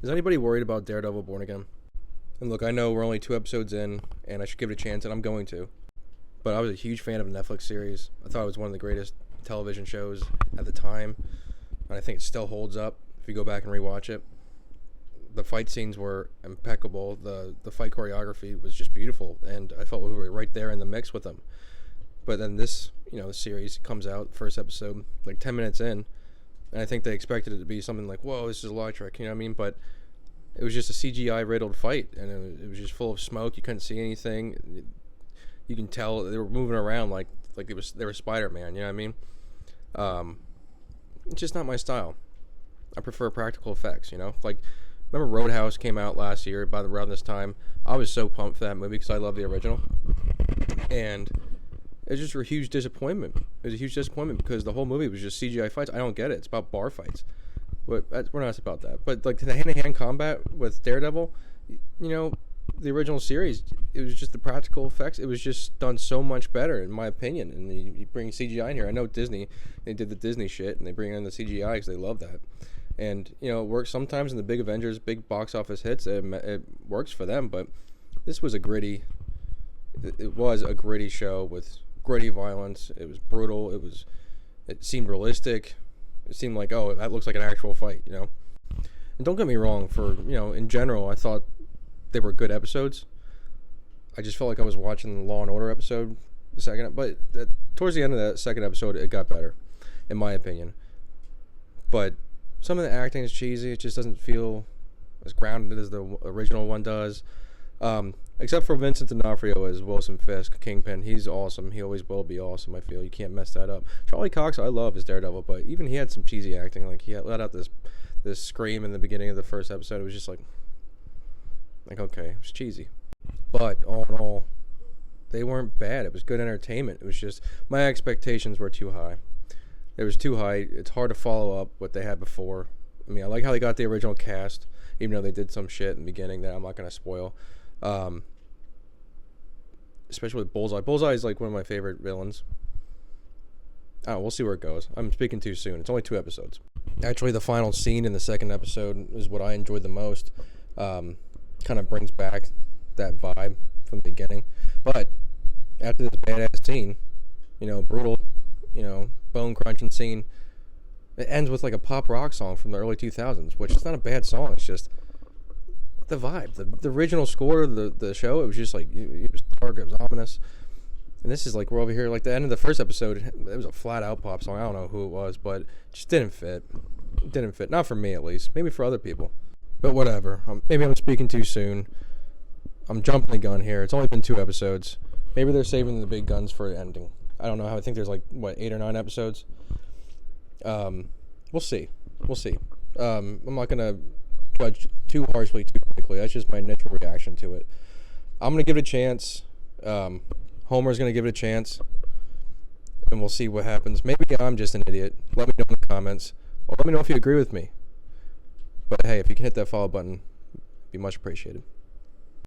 Is anybody worried about Daredevil Born Again? And look, I know we're only 2 episodes in, and I should give it a chance, and I'm going to. But I was a huge fan of the Netflix series. I thought it was one of the greatest television shows at the time, and I think it still holds up if you go back and rewatch it. The fight scenes were impeccable. The fight choreography was just beautiful, and I felt we were right there in the mix with them. But then this, the series comes out, first episode, like 10 minutes in, and I think they expected it to be something like, whoa, this is electric, you know what I mean? But it was just a CGI-riddled fight, and it was just full of smoke. You couldn't see anything. You can tell they were moving around like they were Spider-Man, you know what I mean? It's just not my style. I prefer practical effects, Like, remember Roadhouse came out last year around this time? I was so pumped for that movie because I love the original. And it was just a huge disappointment. It was a huge disappointment because the whole movie was just CGI fights. I don't get it. It's about bar fights. But we're not about that. But like the hand-to-hand combat with Daredevil, the original series, it was just the practical effects. It was just done so much better, in my opinion. And you bring CGI in here. I know Disney, they did the Disney shit, and they bring in the CGI because they love that. And, it works sometimes in the big Avengers, big box office hits. It works for them, but this was it was a gritty show with gritty violence. It was brutal. It seemed realistic. It seemed like, oh, that looks like an actual fight, And don't get me wrong, in general, I thought they were good episodes. I just felt like I was watching the Law and Order episode, towards the end of that second episode, it got better, in my opinion. But some of the acting is cheesy. It just doesn't feel as grounded as the original one does. Except for Vincent D'Onofrio as Wilson Fisk, Kingpin. He's awesome. He always will be awesome, I feel. You can't mess that up. Charlie Cox, I love as Daredevil, but even he had some cheesy acting. Like, he let out this scream in the beginning of the first episode. It was just like, okay, it was cheesy. But all in all, they weren't bad. It was good entertainment. It was just, my expectations were too high. It was too high. It's hard to follow up what they had before. I mean, I like how they got the original cast, even though they did some shit in the beginning that I'm not going to spoil. Especially with Bullseye. Bullseye is like one of my favorite villains. We'll see where it goes. I'm speaking too soon. It's only 2 episodes. Actually, the final scene in the second episode is what I enjoyed the most. Kind of brings back that vibe from the beginning. But after this badass scene, brutal, bone crunching scene, it ends with like a pop rock song from the early 2000s, which is not a bad song. It's just the vibe. The original score of the show, it was just like, it was dark, it was ominous. And this is like, we're over here, like the end of the first episode, it was a flat out pop song. I don't know who it was, but it just didn't fit. It didn't fit. Not for me, at least. Maybe for other people. But whatever. Maybe I'm speaking too soon. I'm jumping the gun here. It's only been 2 episodes. Maybe they're saving the big guns for the ending. I don't know how. I think there's 8 or 9 episodes. We'll see. I'm not going to judge too harshly too quickly. That's just my initial reaction to it. I'm going to give it a chance. Homer's going to give it a chance. And we'll see what happens. Maybe I'm just an idiot. Let me know in the comments. Or let me know if you agree with me. But hey, if you can hit that follow button, it'd be much appreciated.